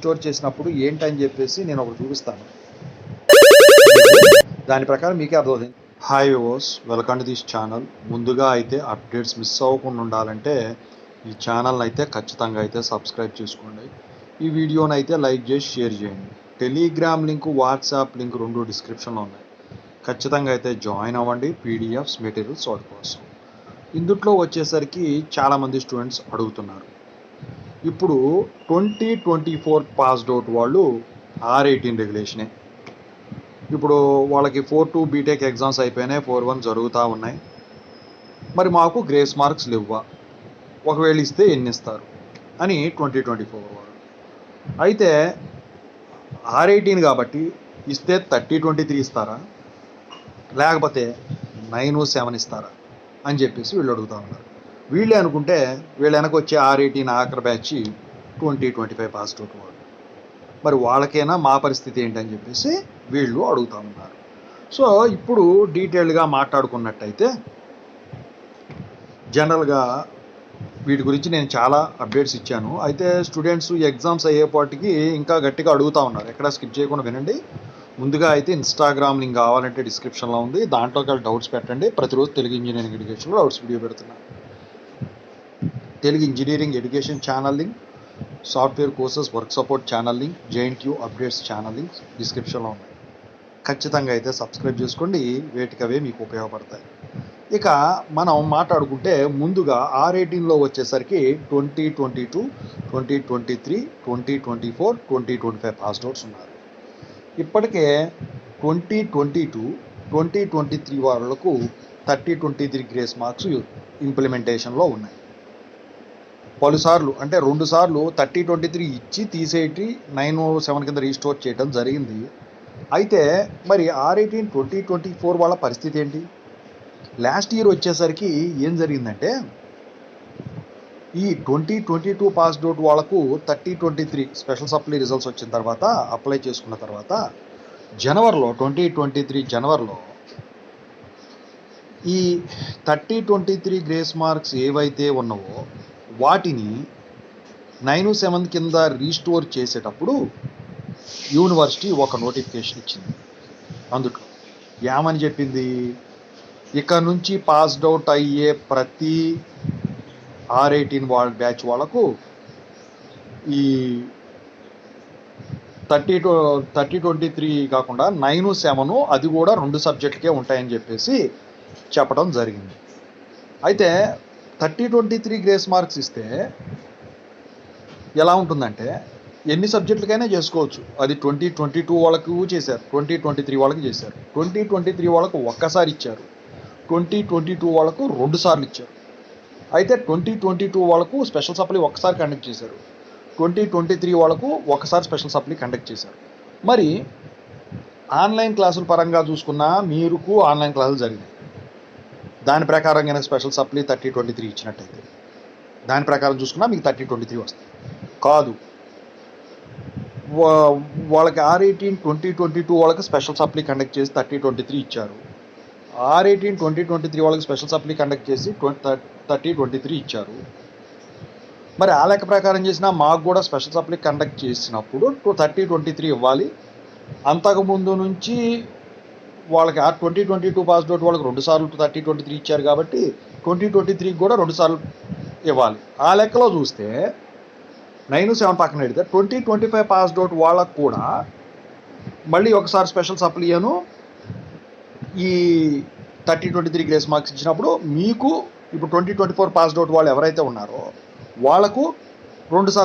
Restore చేసినప్పుడు ఏంటని చెప్పేసి నేను ఒకటి చూపిస్తాను. దాని ప్రకారం మీకే అర్థమవుతుంది. Hi viewers, welcome to this channel. ముందుగా అయితే అప్డేట్స్ మిస్ అవ్వకుండా ఉండాలంటే ఈ ఛానల్ని అయితే ఖచ్చితంగా అయితే సబ్స్క్రైబ్ చేసుకోండి. ఈ వీడియోని అయితే లైక్ చేసి షేర్ చేయండి. టెలిగ్రామ్ లింక్, వాట్సాప్ లింక్ రెండు డిస్క్రిప్షన్లో ఉన్నాయి. ఖచ్చితంగా అయితే జాయిన్ అవ్వండి పీడిఎఫ్స్ మెటీరియల్స్ వాటి కోసం. ఇందుట్లో వచ్చేసరికి చాలామంది స్టూడెంట్స్ అడుగుతున్నారు, ఇప్పుడు 2024 పాస్డ్ అవుట్ వాళ్ళు R18 రెగ్యులేషనే. ఇప్పుడు వాళ్ళకి 4-2 బీటెక్ ఎగ్జామ్స్ అయిపోయినాయి, 4-1 జరుగుతూ ఉన్నాయి. మరి మాకు గ్రేస్ మార్క్స్ లేవా, ఒకవేళ ఇస్తే ఎన్ని ఇస్తారు అని 2024 వాళ్ళు. అయితే R18 కాబట్టి ఇస్తే 30-23 ఇస్తారా, లేకపోతే 9-7 ఇస్తారా అని చెప్పేసి వీళ్ళు అడుగుతూ ఉన్నారు. వీళ్ళే అనుకుంటే వీళ్ళు వెనక వచ్చే R18 ఆఖరి బ్యాచ్ 2025 పాస్ అవుట్ వాళ్ళు. మరి వాళ్ళకైనా మా పరిస్థితి ఏంటని చెప్పేసి వీళ్ళు అడుగుతూ ఉన్నారు. సో ఇప్పుడు డీటెయిల్డ్గా మాట్లాడుకున్నట్టయితే జనరల్గా వీటి గురించి నేను చాలా అప్డేట్స్ ఇచ్చాను. అయితే స్టూడెంట్స్ ఎగ్జామ్స్ అయ్యేపాటికి ఇంకా గట్టిగా అడుగుతూ ఉన్నారు. ఎక్కడ స్కిప్ చేయకుండా వినండి. ముందుగా అయితే ఇన్స్టాగ్రామ్ లింక్ కావాలంటే డిస్క్రిప్షన్లో ఉంది, దాంట్లోకి డౌట్స్ పెట్టండి. ప్రతిరోజు తెలుగు ఇంజనీరింగ్ ఎడ్యుకేషన్లో డౌట్స్ వీడియో పెడుతున్నాను. Telugu engineering education channel link, software courses work support channel link, JNTU updates channel link డిస్క్రిప్షన్లో ఉన్నాయి. ఖచ్చితంగా అయితే సబ్స్క్రైబ్ చేసుకోండి, వేటికవే మీకు ఉపయోగపడతాయి. ఇక మనం మాట్లాడుకుంటే ముందుగా R18లో వచ్చేసరికి 2022, 2023, 2024, 2025 పాస్డ్ అవుట్స్ ఉన్నారు. ఇప్పటికే 2022, 2023 వాళ్ళకు 30-23 గ్రేస్ మార్క్స్ ఇంప్లిమెంటేషన్లో ఉన్నాయి. పలుసార్లు అంటే 2 సార్లు 30-23 ఇచ్చి తీసేటి 9-7 కింద రీస్టోర్ చేయడం జరిగింది. అయితే మరి R18 2024 వాళ్ళ పరిస్థితి ఏంటి? లాస్ట్ ఇయర్ వచ్చేసరికి ఏం జరిగిందంటే, ఈ 2022 పాస్డ్ అవుట్ వాళ్ళకు 30-23 స్పెషల్ సప్లీ రిజల్ట్స్ వచ్చిన తర్వాత అప్లై చేసుకున్న తర్వాత జనవరిలో 2023 జనవరిలో ఈ 30-23 గ్రేస్ మార్క్స్ ఏవైతే ఉన్నావో వాటిని 9-7 కింద రీస్టోర్ చేసేటప్పుడు యూనివర్సిటీ ఒక నోటిఫికేషన్ ఇచ్చింది. అందులో ఏమని చెప్పింది, ఇక నుంచి పాస్డ్ అవుట్ అయ్యే ప్రతి R18 బ్యాచ్ వాళ్ళకు ఈ 30-23 కాకుండా 9-7 అది కూడా 2 సబ్జెక్టుకే ఉంటాయని చెప్పేసి చెప్పడం జరిగింది. అయితే 30-23 గ్రేస్ మార్క్స్ ఇస్తే ఎలా ఉంటుందంటే ఎన్ని సబ్జెక్టులకైనా చేసుకోవచ్చు. అది 2022 వాళ్ళకు చేశారు, 2023 వాళ్ళకి చేశారు, 2023 వాళ్ళకు ఒక్కసారి ఇచ్చారు, 2022 వాళ్ళకు 2 సార్లు ఇచ్చారు. అయితే 2022 వాళ్ళకు స్పెషల్ సప్లీ ఒక్కసారి కండక్ట్ చేశారు, 2023 వాళ్ళకు ఒకసారి స్పెషల్ సప్లీ కండక్ట్ చేశారు. మరి ఆన్లైన్ క్లాసుల పరంగా చూసుకున్నా మీకు ఆన్లైన్ క్లాసులు జరిగినాయి. దాని ప్రకారం కనుక స్పెషల్ సప్లీ 30-23 ఇచ్చినట్టయితే దాని ప్రకారం చూసుకున్నా మీకు 30-23 వస్తుంది. కాదు, వాళ్ళకి R18 2022 వాళ్ళకి స్పెషల్ సప్లీ కండక్ట్ చేసి 30-23 ఇచ్చారు, R18 2023 వాళ్ళకి స్పెషల్ సప్లీ కండక్ట్ చేసి 30-23 ఇచ్చారు. మరి ఆ లెక్క ప్రకారం చేసినా మాకు కూడా స్పెషల్ సప్లీ కండక్ట్ చేసినప్పుడు 30-23 ఇవ్వాలి. అంతకుముందు నుంచి వాళ్ళకి 2022 పాస్డ్ అవుట్ వాళ్ళకి 2 సార్లు 30-23 ఇచ్చారు కాబట్టి 2023 కూడా 2 సార్లు ఇవ్వాలి. ఆ లెక్కలో చూస్తే 9-7 పక్కన పెడితే 2025 పాస్డ్ అవుట్ వాళ్ళకు కూడా మళ్ళీ ఒకసారి స్పెషల్ సప్లీ అను ఈ 30-23 గ్రేస్ మార్క్స్ ఇచ్చినప్పుడు మీకు ఇప్పుడు 2024 పాస్డ్ అవుట్ వాళ్ళు ఎవరైతే ఉన్నారో వాళ్ళకు 2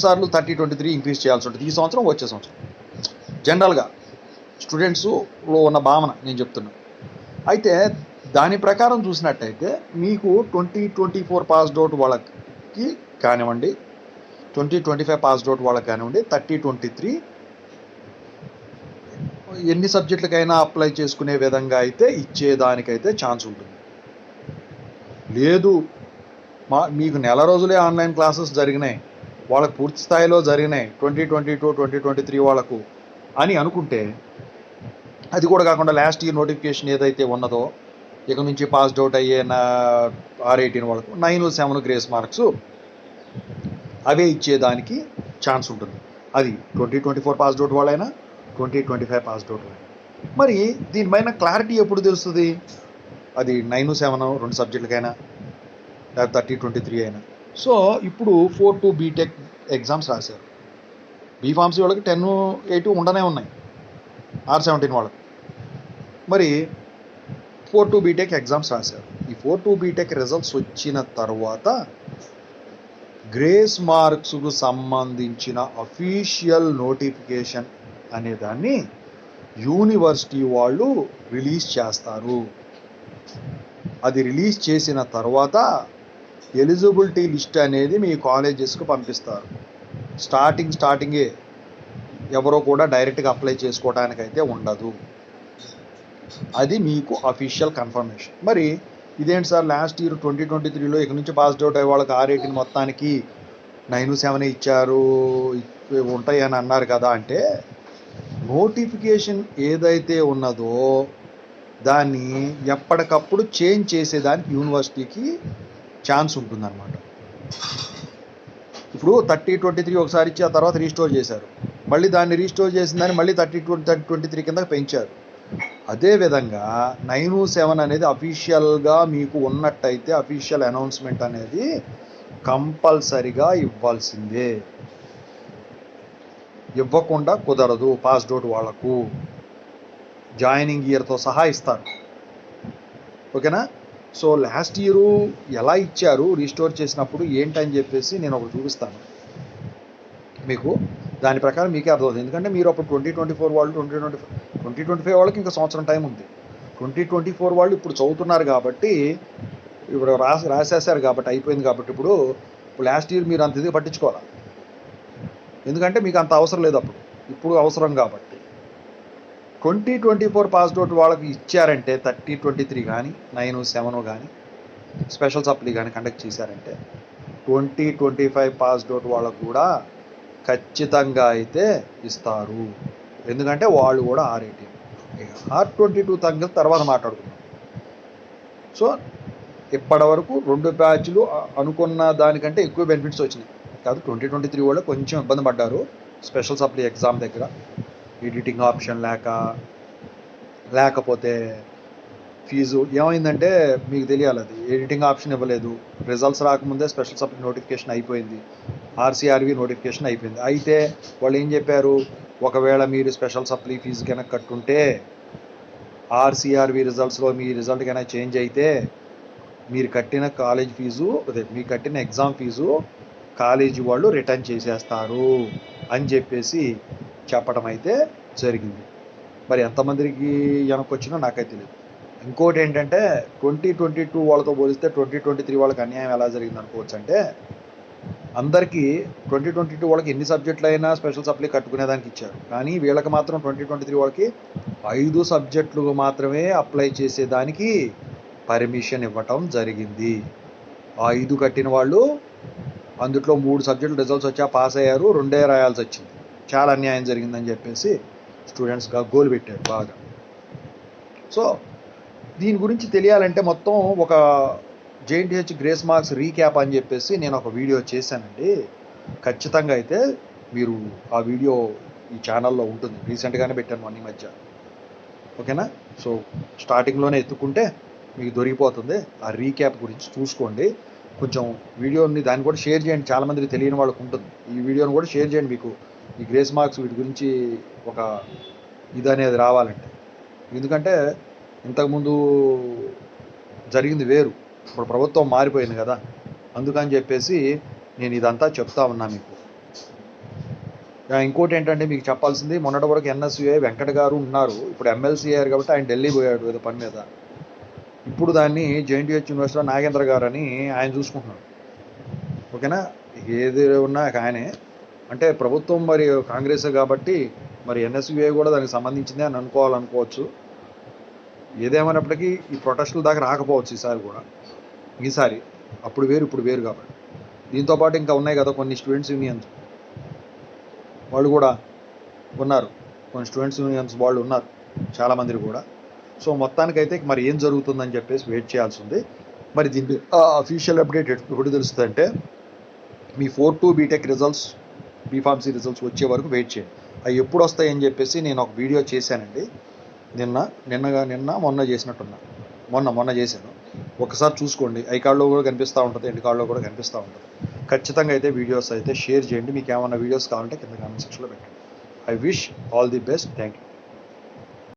సార్లు 30-23 ఇంక్రీజ్ చేయాల్సి ఉంటుంది ఈ సంవత్సరం, వచ్చే సంవత్సరం. జనరల్గా స్టూడెంట్స్లో ఉన్న భావన నేను చెప్తున్నాను. అయితే దాని ప్రకారం చూసినట్టయితే మీకు 2024 పాస్డ్ అవుట్ వాళ్ళకి కానివ్వండి, 2025 పాస్డ్ అవుట్ వాళ్ళకి కానివ్వండి, 30-23 ఎన్ని సబ్జెక్టులకైనా అప్లై చేసుకునే విధంగా అయితే ఇచ్చేదానికైతే ఛాన్స్ ఉంటుంది. లేదు మీకు నెల రోజులే ఆన్లైన్ క్లాసెస్ జరిగినాయి, వాళ్ళకి పూర్తి స్థాయిలో జరిగినాయి 2022, 2023 వాళ్ళకు అని అనుకుంటే, అది కూడా కాకుండా లాస్ట్ ఇయర్ నోటిఫికేషన్ ఏదైతే ఉన్నదో ఇక నుంచి పాస్డ్ అవుట్ అయ్యే R18 వాళ్ళకు 9-7 గ్రేస్ మార్క్స్ అవే ఇచ్చేదానికి ఛాన్స్ ఉంటుంది. అది 2024 పాస్డ్ అవుట్ వాళ్ళైనా 2025 పాస్డ్ అవుట్ వాళ్ళైనా. మరి దీనిపైన క్లారిటీ ఎప్పుడు తెలుస్తుంది? అది 9-7 2 సబ్జెక్టులకైనా, లేదా 30-23 అయినా. సో ఇప్పుడు 4-2 బీటెక్ ఎగ్జామ్స్ రాశారు. బీఫార్మసీ వాళ్ళకి 10-8 ఉండనే ఉన్నాయి, R17 వాళ్ళకి. మరి 4-2 బీటెక్ ఎగ్జామ్స్ రాశారు. ఈ 4-2 బీటెక్ రిజల్ట్స్ వచ్చిన తర్వాత గ్రేస్ మార్క్స్కు సంబంధించిన అఫీషియల్ నోటిఫికేషన్ అనే దాన్ని యూనివర్సిటీ వాళ్ళు రిలీజ్ చేస్తారు. అది రిలీజ్ చేసిన తర్వాత ఎలిజిబిలిటీ లిస్ట్ అనేది మీ కాలేజెస్కు పంపిస్తారు. స్టార్టింగే ఎవరో కూడా డైరెక్ట్గా అప్లై చేసుకోవడానికైతే ఉండదు. అది మీకు అఫీషియల్ కన్ఫర్మేషన్. మరి ఇదేంటి సార్, లాస్ట్ ఇయర్ 2023లో ఇక నుంచి పాస్డ్ అవుట్ అయ్యే వాళ్ళకి R18 మొత్తానికి 9-7 ఇచ్చారు ఉంటాయి అని అన్నారు కదా అంటే, నోటిఫికేషన్ ఏదైతే ఉన్నదో దాన్ని ఎప్పటికప్పుడు చేంజ్ చేసేదానికి యూనివర్సిటీకి ఛాన్స్ ఉంటుందన్నమాట. ఇప్పుడు 30-23 ఒకసారి ఇచ్చి ఆ తర్వాత రీస్టోర్ చేశారు, మళ్ళీ దాన్ని రీస్టోర్ చేసిన దాన్ని మళ్ళీ 30-23 కింద పెంచారు. అదేవిధంగా 9-7 అనేది అఫీషియల్గా మీకు ఉన్నట్టయితే అఫీషియల్ అనౌన్స్మెంట్ అనేది కంపల్సరిగా ఇవ్వాల్సిందే, ఇవ్వకుండా కుదరదు. పాస్డ్ అవుట్ వాళ్లకు జాయినింగ్ ఇయర్తో సహా ఇస్తారు. ఓకేనా? సో లాస్ట్ ఇయరు ఎలా ఇచ్చారు రీస్టోర్ చేసినప్పుడు ఏంటని చెప్పేసి నేను ఒకటి చూపిస్తాను మీకు. దాని ప్రకారం మీకే అర్థమవుతుంది. ఎందుకంటే మీరు అప్పుడు 2024 వాళ్ళు 2025 వాళ్ళకి ఇంకా సంవత్సరం టైం ఉంది. 2024 వాళ్ళు ఇప్పుడు చదువుతున్నారు కాబట్టి, ఇప్పుడు రాసేసారు కాబట్టి, అయిపోయింది కాబట్టి ఇప్పుడు లాస్ట్ ఇయర్ మీరు అంత ఇది పట్టించుకోవాలి. ఎందుకంటే మీకు అంత అవసరం లేదు అప్పుడు, ఇప్పుడు అవసరం కాబట్టి. 2024 పాస్డ్ అవుట్ వాళ్ళకి ఇచ్చారంటే 30-23 కానీ 9-7 కానీ స్పెషల్ సప్లీ కానీ కండక్ట్ చేశారంటే 2025 పాస్డ్ అవుట్ వాళ్ళకు కూడా ఖచ్చితంగా అయితే ఇస్తారు. ఎందుకంటే వాళ్ళు కూడా R18, R22 తగ్గిన తర్వాత మాట్లాడుకున్నాం. సో ఇప్పటి వరకు 2 బ్యాచ్లు అనుకున్న దానికంటే ఎక్కువ బెనిఫిట్స్ వచ్చినాయి కాదు. 2023 వాళ్ళు కొంచెం ఇబ్బంది పడ్డారు స్పెషల్ సప్లీ ఎగ్జామ్ దగ్గర, ఎడిటింగ్ ఆప్షన్ లేకపోతే ఫీజు ఏమైందంటే మీకు తెలియాలి. అది ఎడిటింగ్ ఆప్షన్ ఇవ్వలేదు, రిజల్ట్స్ రాకముందే స్పెషల్ సప్లీ నోటిఫికేషన్ అయిపోయింది, RCRV నోటిఫికేషన్ అయిపోయింది. అయితే వాళ్ళు ఏం చెప్పారు, ఒకవేళ మీరు స్పెషల్ సప్లీ ఫీజు కనుక కట్టుంటే RCRV రిజల్ట్స్లో మీ రిజల్ట్ కనుక చేంజ్ అయితే మీరు కట్టిన కాలేజ్ ఫీజు, అదే మీరు కట్టిన ఎగ్జామ్ ఫీజు కాలేజీ వాళ్ళు రిటర్న్ చేసేస్తారు అని చెప్పేసి చెప్పడం అయితే జరిగింది. మరి ఎంతమందికి వెనక్కి వచ్చినా నాకైతే తెలియదు. ఇంకోటి ఏంటంటే 2022 వాళ్ళతో పోలిస్తే 2023 వాళ్ళకి అన్యాయం ఎలా జరిగింది అనుకోవచ్చు అంటే, అందరికీ 2022 వాళ్ళకి ఎన్ని సబ్జెక్టులు అయినా స్పెషల్ సప్లీ కట్టుకునేదానికి ఇచ్చారు. కానీ వీళ్ళకి మాత్రం 2023 వాళ్ళకి 5 సబ్జెక్టులు మాత్రమే అప్లై చేసేదానికి పర్మిషన్ ఇవ్వటం జరిగింది. ఆ 5 కట్టిన వాళ్ళు అందులో 3 సబ్జెక్టులు రిజల్ట్స్ వచ్చా పాస్ అయ్యారు, 2 రాయాల్సి వచ్చింది. చాలా అన్యాయం జరిగిందని చెప్పేసి స్టూడెంట్స్గా గోల్ పెట్టారు బాగా. సో దీని గురించి తెలియాలంటే మొత్తం ఒక JNTH గ్రేస్ మార్క్స్ రీక్యాప్ అని చెప్పేసి నేను ఒక వీడియో చేశానండి. ఖచ్చితంగా అయితే మీరు ఆ వీడియో ఈ ఛానల్లో ఉంటుంది, రీసెంట్గానే పెట్టాను మొన్న ఈ మధ్య. ఓకేనా? సో స్టార్టింగ్లోనే ఎత్తుకుంటే మీకు దొరికిపోతుంది. ఆ రీక్యాప్ గురించి చూసుకోండి. కొంచెం వీడియోని దాన్ని కూడా షేర్ చేయండి, చాలామందికి తెలియని వాళ్ళకు ఉంటుంది. ఈ వీడియోని కూడా షేర్ చేయండి, మీకు ఈ గ్రేస్ మార్క్స్ వీటి గురించి ఒక ఇది అనేది రావాలంటే. ఎందుకంటే ఇంతకుముందు జరిగింది వేరు, ఇప్పుడు ప్రభుత్వం మారిపోయింది కదా, అందుకని చెప్పేసి నేను ఇదంతా చెప్తా ఉన్నా మీకు. ఇంకోటి ఏంటంటే మీకు చెప్పాల్సింది, మొన్నటి వరకు NSUI వెంకట గారు ఉన్నారు, ఇప్పుడు MLC అయ్యారు కాబట్టి ఆయన ఢిల్లీ పోయాడు ఏదో పని మీద. ఇప్పుడు దాన్ని JNTH యూనివర్సిటీలో నాగేంద్ర గారు అని ఆయన చూసుకుంటున్నాడు. ఓకేనా? ఏది ఉన్నా ఆయనే, అంటే ప్రభుత్వం మరి కాంగ్రెస్ కాబట్టి మరి NSUI కూడా దానికి సంబంధించిందే అని అనుకోవచ్చు. ఏదేమైనప్పటికీ ఈ ప్రొటెస్టుల దాకా రాకపోవచ్చు ఈసారి కూడా. ఈసారి అప్పుడు వేరు ఇప్పుడు వేరు కాబట్టి. దీంతోపాటు ఇంకా ఉన్నాయి కదా కొన్ని స్టూడెంట్స్ యూనియన్స్ వాళ్ళు కూడా ఉన్నారు, కొన్ని స్టూడెంట్స్ యూనియన్స్ వాళ్ళు ఉన్నారు చాలామంది కూడా. సో మొత్తానికైతే మరి ఏం జరుగుతుందని చెప్పేసి వెయిట్ చేయాల్సి ఉంది. మరి దీనికి అఫీషియల్ అప్డేట్ ఎప్పుడు తెలుస్తుంది అంటే, మీ 4-2 బీటెక్ రిజల్ట్స్ బీఫార్మసీ రిజల్ట్స్ వచ్చే వరకు వెయిట్ చేయండి. అవి ఎప్పుడు వస్తాయని చెప్పేసి నేను ఒక వీడియో చేశానండి. మొన్న చేసినట్టున్నా. మొన్న చేశాను. ఒకసారి చూసుకోండి. ఐ కార్డ్లో కూడా కనిపిస్తూ ఉంటుంది, ఎండ్ కార్డ్లో కూడా కనిపిస్తూ ఉంటుంది. ఖచ్చితంగా అయితే వీడియోస్ అయితే షేర్ చేయండి. మీకు ఏమైనా వీడియోస్ కావాలంటే కింద కామెంట్ సెక్షన్లో పెట్టండి. I wish all the best. Thank you.